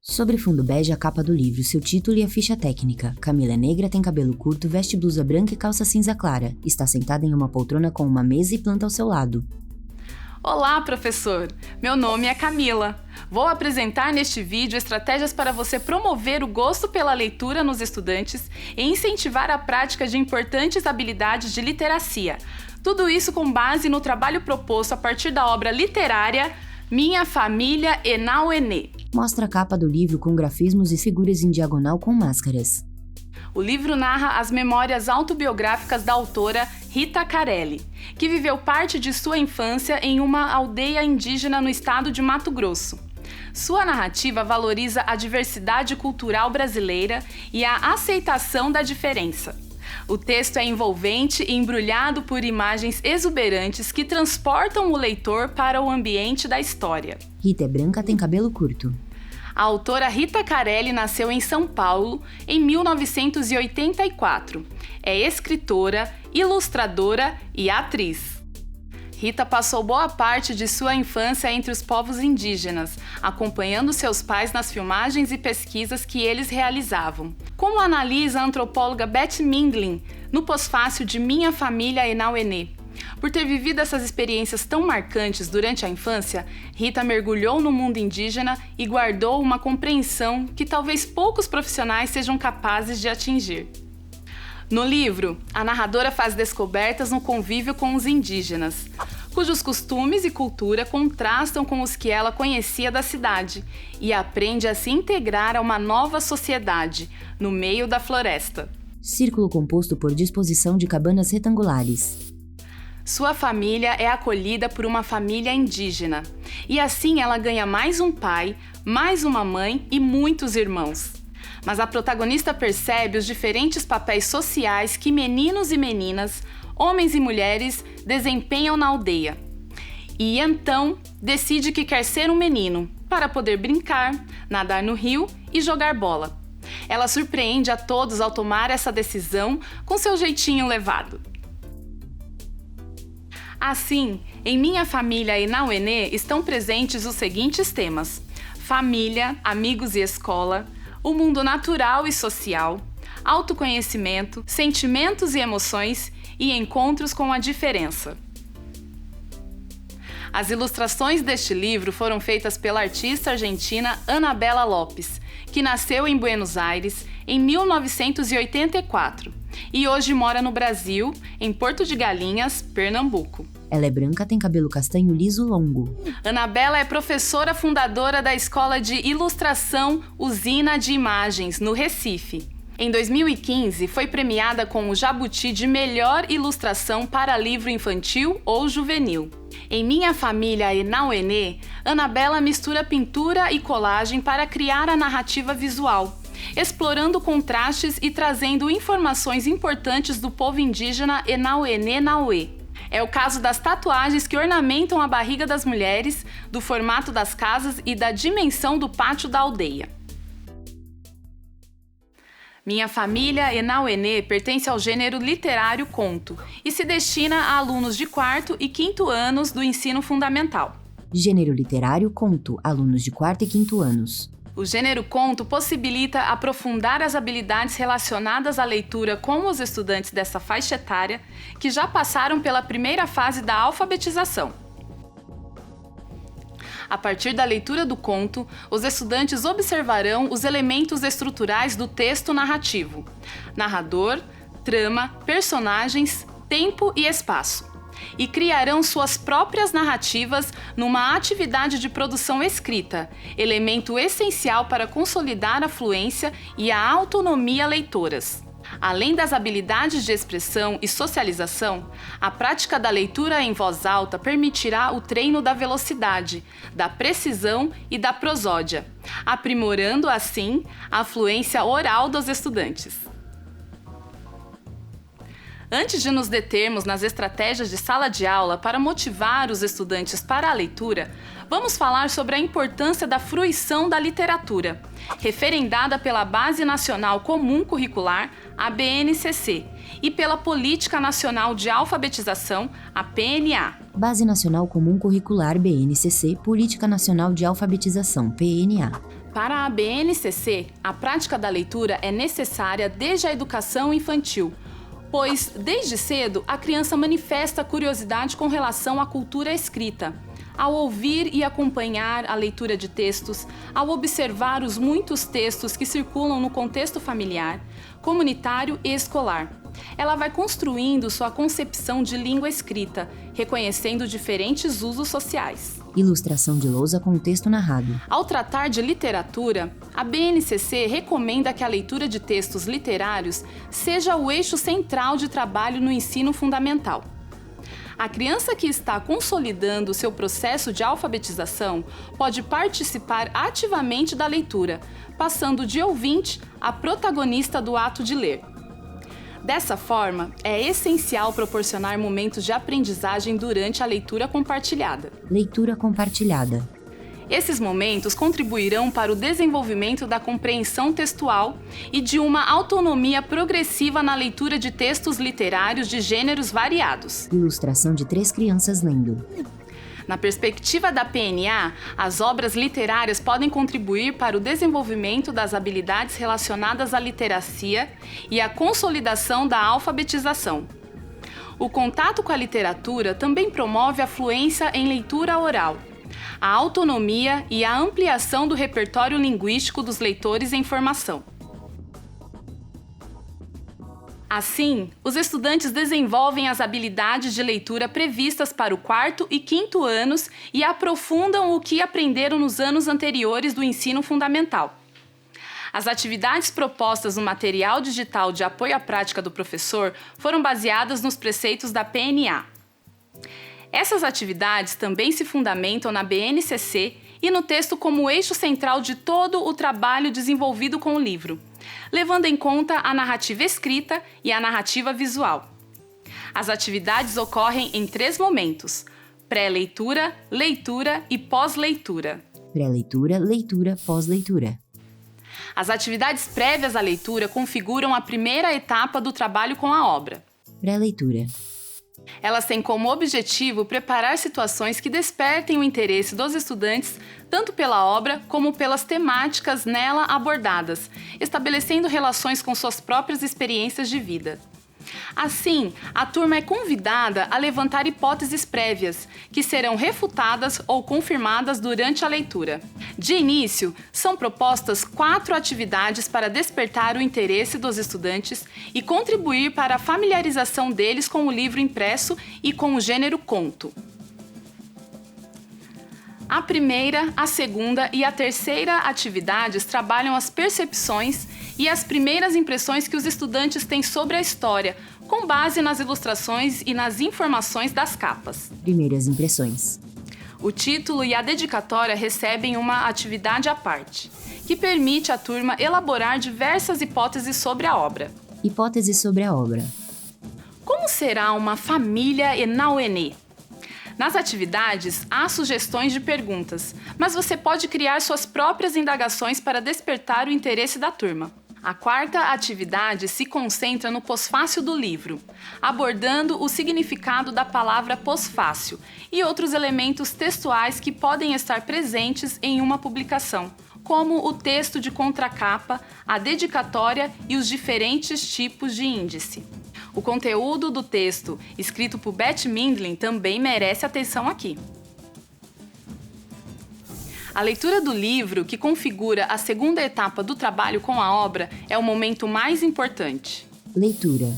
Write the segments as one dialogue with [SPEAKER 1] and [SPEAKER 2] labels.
[SPEAKER 1] Sobre fundo bege, a capa do livro, seu título e a ficha técnica. Camila é negra, tem cabelo curto, veste blusa branca e calça cinza clara. Está sentada em uma poltrona com uma mesa e planta ao seu lado.
[SPEAKER 2] Olá, professor! Meu nome é Camila. Vou apresentar neste vídeo estratégias para você promover o gosto pela leitura nos estudantes e incentivar a prática de importantes habilidades de literacia. Tudo isso com base no trabalho proposto a partir da obra literária Minha Família e Nauenê.
[SPEAKER 1] Mostra a capa do livro com grafismos e figuras em diagonal com máscaras.
[SPEAKER 2] O livro narra as memórias autobiográficas da autora Rita Carelli, que viveu parte de sua infância em uma aldeia indígena no estado de Mato Grosso. Sua narrativa valoriza a diversidade cultural brasileira e a aceitação da diferença. O texto é envolvente e embrulhado por imagens exuberantes que transportam o leitor para o ambiente da história.
[SPEAKER 1] Rita é branca, tem cabelo curto.
[SPEAKER 2] A autora Rita Carelli nasceu em São Paulo em 1984. É escritora, ilustradora e atriz. Rita passou boa parte de sua infância entre os povos indígenas, acompanhando seus pais nas filmagens e pesquisas que eles realizavam. Como analisa a antropóloga Beth Mindlin no pós-fácil de Minha Família e Nauenê. Por ter vivido essas experiências tão marcantes durante a infância, Rita mergulhou no mundo indígena e guardou uma compreensão que talvez poucos profissionais sejam capazes de atingir. No livro, a narradora faz descobertas no convívio com os indígenas, cujos costumes e cultura contrastam com os que ela conhecia da cidade, e aprende a se integrar a uma nova sociedade, no meio da floresta.
[SPEAKER 1] Círculo composto por disposição de cabanas retangulares.
[SPEAKER 2] Sua família é acolhida por uma família indígena, e assim ela ganha mais um pai, mais uma mãe e muitos irmãos. Mas a protagonista percebe os diferentes papéis sociais que meninos e meninas, homens e mulheres desempenham na aldeia. E então decide que quer ser um menino, para poder brincar, nadar no rio e jogar bola. Ela surpreende a todos ao tomar essa decisão com seu jeitinho levado. Assim, em Minha Família e Nauenê estão presentes os seguintes temas: família, amigos e escola, o mundo natural e social, autoconhecimento, sentimentos e emoções e encontros com a diferença. As ilustrações deste livro foram feitas pela artista argentina Anabela Lopes, que nasceu em Buenos Aires em 1984 e hoje mora no Brasil, em Porto de Galinhas, Pernambuco.
[SPEAKER 1] Ela é branca, tem cabelo castanho liso longo.
[SPEAKER 2] Anabela é professora fundadora da Escola de Ilustração Usina de Imagens, no Recife. Em 2015, foi premiada com o Jabuti de Melhor Ilustração para Livro Infantil ou Juvenil. Em Minha Família e Nauenê, Anabela mistura pintura e colagem para criar a narrativa visual, explorando contrastes e trazendo informações importantes do povo indígena Enauenê-Nauê. É o caso das tatuagens que ornamentam a barriga das mulheres, do formato das casas e da dimensão do pátio da aldeia. Minha Família e Nauenê pertence ao gênero literário conto e se destina a alunos de 4º e 5º anos do ensino fundamental.
[SPEAKER 1] Gênero literário conto, alunos de 4º e 5º anos.
[SPEAKER 2] O gênero conto possibilita aprofundar as habilidades relacionadas à leitura com os estudantes dessa faixa etária que já passaram pela primeira fase da alfabetização. A partir da leitura do conto, os estudantes observarão os elementos estruturais do texto narrativo: narrador, trama, personagens, tempo e espaço. E criarão suas próprias narrativas numa atividade de produção escrita, elemento essencial para consolidar a fluência e a autonomia leitoras. Além das habilidades de expressão e socialização, a prática da leitura em voz alta permitirá o treino da velocidade, da precisão e da prosódia, aprimorando assim a fluência oral dos estudantes. Antes de nos determos nas estratégias de sala de aula para motivar os estudantes para a leitura, vamos falar sobre a importância da fruição da literatura, referendada pela Base Nacional Comum Curricular, a BNCC, e pela Política Nacional de Alfabetização, a PNA.
[SPEAKER 1] Base Nacional Comum Curricular, BNCC, Política Nacional de Alfabetização, PNA.
[SPEAKER 2] Para a BNCC, a prática da leitura é necessária desde a educação infantil, pois, desde cedo, a criança manifesta curiosidade com relação à cultura escrita. Ao ouvir e acompanhar a leitura de textos, ao observar os muitos textos que circulam no contexto familiar, comunitário e escolar, ela vai construindo sua concepção de língua escrita, reconhecendo diferentes usos sociais.
[SPEAKER 1] Ilustração de lousa com texto narrado.
[SPEAKER 2] Ao tratar de literatura, a BNCC recomenda que a leitura de textos literários seja o eixo central de trabalho no ensino fundamental. A criança que está consolidando seu processo de alfabetização pode participar ativamente da leitura, passando de ouvinte a protagonista do ato de ler. Dessa forma, é essencial proporcionar momentos de aprendizagem durante a leitura compartilhada.
[SPEAKER 1] Leitura compartilhada.
[SPEAKER 2] Esses momentos contribuirão para o desenvolvimento da compreensão textual e de uma autonomia progressiva na leitura de textos literários de gêneros variados.
[SPEAKER 1] Ilustração de 3 crianças lendo.
[SPEAKER 2] Na perspectiva da PNA, as obras literárias podem contribuir para o desenvolvimento das habilidades relacionadas à literacia e à consolidação da alfabetização. O contato com a literatura também promove a fluência em leitura oral, a autonomia e a ampliação do repertório linguístico dos leitores em formação. Assim, os estudantes desenvolvem as habilidades de leitura previstas para o 4º e 5º anos e aprofundam o que aprenderam nos anos anteriores do ensino fundamental. As atividades propostas no material digital de apoio à prática do professor foram baseadas nos preceitos da PNA. Essas atividades também se fundamentam na BNCC e no texto como eixo central de todo o trabalho desenvolvido com o livro, levando em conta a narrativa escrita e a narrativa visual. As atividades ocorrem em 3 momentos: pré-leitura, leitura e pós-leitura.
[SPEAKER 1] Pré-leitura, leitura, pós-leitura.
[SPEAKER 2] As atividades prévias à leitura configuram a primeira etapa do trabalho com a obra.
[SPEAKER 1] Pré-leitura.
[SPEAKER 2] Elas têm como objetivo preparar situações que despertem o interesse dos estudantes tanto pela obra como pelas temáticas nela abordadas, estabelecendo relações com suas próprias experiências de vida. Assim, a turma é convidada a levantar hipóteses prévias, que serão refutadas ou confirmadas durante a leitura. De início, são propostas 4 atividades para despertar o interesse dos estudantes e contribuir para a familiarização deles com o livro impresso e com o gênero conto. A primeira, a segunda e a terceira atividades trabalham as percepções e as primeiras impressões que os estudantes têm sobre a história, com base nas ilustrações e nas informações das capas.
[SPEAKER 1] Primeiras impressões.
[SPEAKER 2] O título e a dedicatória recebem uma atividade à parte, que permite à turma elaborar diversas hipóteses sobre a obra.
[SPEAKER 1] Hipóteses sobre a obra.
[SPEAKER 2] Como será uma família Enauenê? Nas atividades, há sugestões de perguntas, mas você pode criar suas próprias indagações para despertar o interesse da turma. A 4ª atividade se concentra no pós-fácil do livro, abordando o significado da palavra pós-fácil e outros elementos textuais que podem estar presentes em uma publicação, como o texto de contracapa, a dedicatória e os diferentes tipos de índice. O conteúdo do texto, escrito por Beth Mindlin, também merece atenção aqui. A leitura do livro, que configura a segunda etapa do trabalho com a obra, é o momento mais importante.
[SPEAKER 1] Leitura.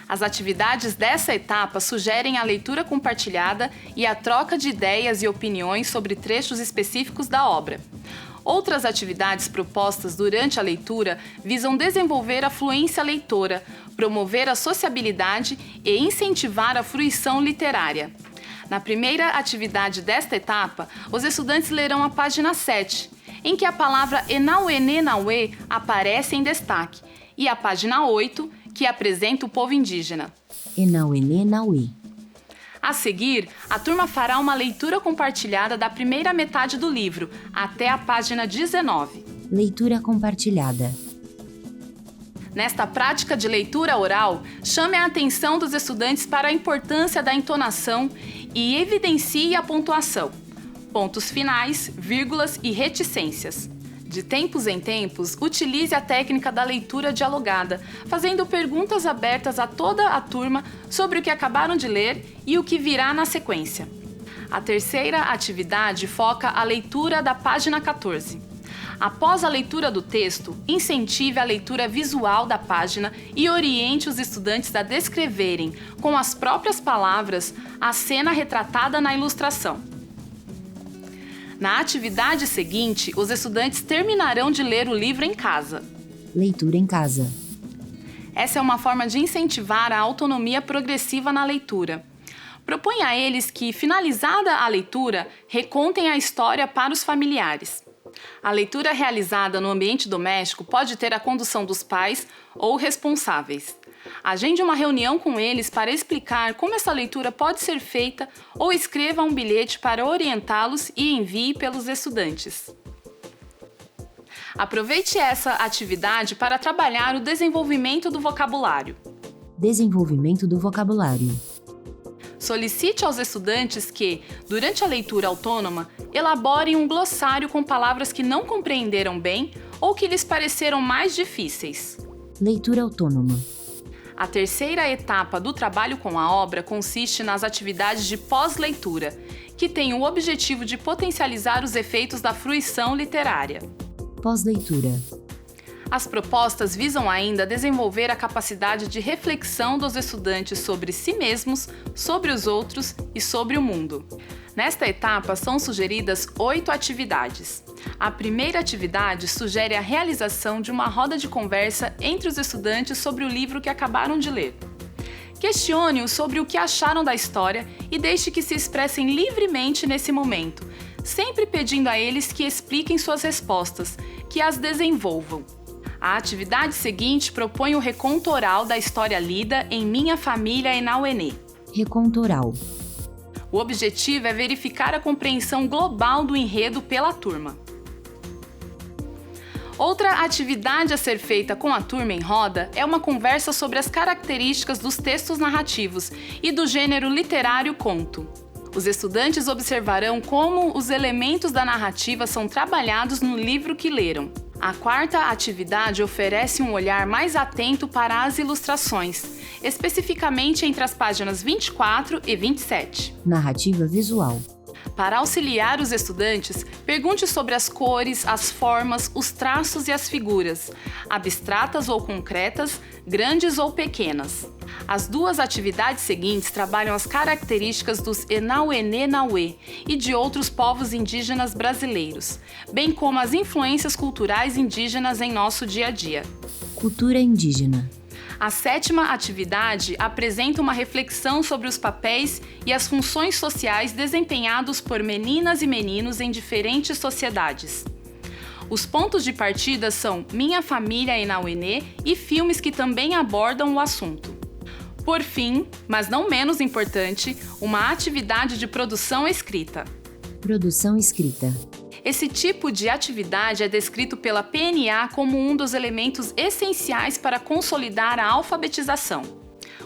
[SPEAKER 2] As atividades dessa etapa sugerem a leitura compartilhada e a troca de ideias e opiniões sobre trechos específicos da obra. Outras atividades propostas durante a leitura visam desenvolver a fluência leitora, promover a sociabilidade e incentivar a fruição literária. Na primeira atividade desta etapa, os estudantes lerão a página 7, em que a palavra Enauenê-Nauê aparece em destaque, e a página 8, que apresenta o povo indígena.
[SPEAKER 1] Enauenê-Nauê.
[SPEAKER 2] A seguir, a turma fará uma leitura compartilhada da primeira metade do livro, até a página 19.
[SPEAKER 1] Leitura compartilhada.
[SPEAKER 2] Nesta prática de leitura oral, chame a atenção dos estudantes para a importância da entonação e evidencie a pontuação, pontos finais, vírgulas e reticências. De tempos em tempos, utilize a técnica da leitura dialogada, fazendo perguntas abertas a toda a turma sobre o que acabaram de ler e o que virá na sequência. A terceira atividade foca a leitura da página 14. Após a leitura do texto, incentive a leitura visual da página e oriente os estudantes a descreverem, com as próprias palavras, a cena retratada na ilustração. Na atividade seguinte, os estudantes terminarão de ler o livro em casa.
[SPEAKER 1] Leitura em casa.
[SPEAKER 2] Essa é uma forma de incentivar a autonomia progressiva na leitura. Propõe a eles que, finalizada a leitura, recontem a história para os familiares. A leitura realizada no ambiente doméstico pode ter a condução dos pais ou responsáveis. Agende uma reunião com eles para explicar como essa leitura pode ser feita ou escreva um bilhete para orientá-los e envie pelos estudantes. Aproveite essa atividade para trabalhar o desenvolvimento do vocabulário.
[SPEAKER 1] Desenvolvimento do vocabulário.
[SPEAKER 2] Solicite aos estudantes que, durante a leitura autônoma, elaborem um glossário com palavras que não compreenderam bem ou que lhes pareceram mais difíceis.
[SPEAKER 1] Leitura autônoma.
[SPEAKER 2] A terceira etapa do trabalho com a obra consiste nas atividades de pós-leitura, que têm o objetivo de potencializar os efeitos da fruição literária.
[SPEAKER 1] Pós-leitura.
[SPEAKER 2] As propostas visam ainda desenvolver a capacidade de reflexão dos estudantes sobre si mesmos, sobre os outros e sobre o mundo. Nesta etapa são sugeridas 8 atividades. A primeira atividade sugere a realização de uma roda de conversa entre os estudantes sobre o livro que acabaram de ler. Questione-os sobre o que acharam da história e deixe que se expressem livremente nesse momento, sempre pedindo a eles que expliquem suas respostas, que as desenvolvam. A atividade seguinte propõe o reconto oral da história lida em Minha Família e na UENE.
[SPEAKER 1] Reconto oral.
[SPEAKER 2] O objetivo é verificar a compreensão global do enredo pela turma. Outra atividade a ser feita com a turma em roda é uma conversa sobre as características dos textos narrativos e do gênero literário conto. Os estudantes observarão como os elementos da narrativa são trabalhados no livro que leram. A quarta atividade oferece um olhar mais atento para as ilustrações, especificamente entre as páginas 24 e 27.
[SPEAKER 1] Narrativa visual.
[SPEAKER 2] Para auxiliar os estudantes, pergunte sobre as cores, as formas, os traços e as figuras, abstratas ou concretas, grandes ou pequenas. As 2 atividades seguintes trabalham as características dos Enauê-Nenauê e de outros povos indígenas brasileiros, bem como as influências culturais indígenas em nosso dia a dia.
[SPEAKER 1] Cultura indígena.
[SPEAKER 2] A 7ª atividade apresenta uma reflexão sobre os papéis e as funções sociais desempenhados por meninas e meninos em diferentes sociedades. Os pontos de partida são Minha Família e na UENE e filmes que também abordam o assunto. Por fim, mas não menos importante, uma atividade de produção escrita.
[SPEAKER 1] Produção escrita.
[SPEAKER 2] Esse tipo de atividade é descrito pela PNA como um dos elementos essenciais para consolidar a alfabetização.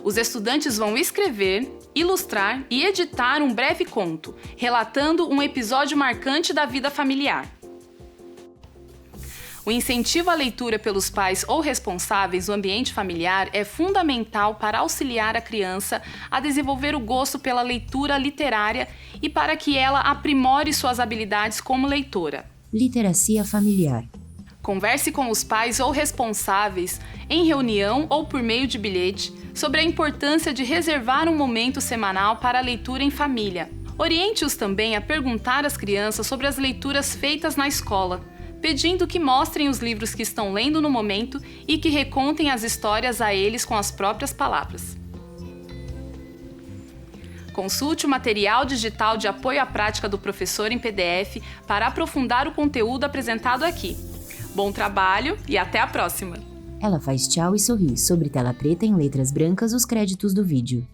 [SPEAKER 2] Os estudantes vão escrever, ilustrar e editar um breve conto, relatando um episódio marcante da vida familiar. O incentivo à leitura pelos pais ou responsáveis no ambiente familiar é fundamental para auxiliar a criança a desenvolver o gosto pela leitura literária e para que ela aprimore suas habilidades como leitora.
[SPEAKER 1] Literacia familiar.
[SPEAKER 2] Converse com os pais ou responsáveis, em reunião ou por meio de bilhete, sobre a importância de reservar um momento semanal para a leitura em família. Oriente-os também a perguntar às crianças sobre as leituras feitas na escola, pedindo que mostrem os livros que estão lendo no momento e que recontem as histórias a eles com as próprias palavras. Consulte o material digital de apoio à prática do professor em PDF para aprofundar o conteúdo apresentado aqui. Bom trabalho e até a próxima!
[SPEAKER 1] Ela faz tchau e sorri sobre tela preta em letras brancas os créditos do vídeo.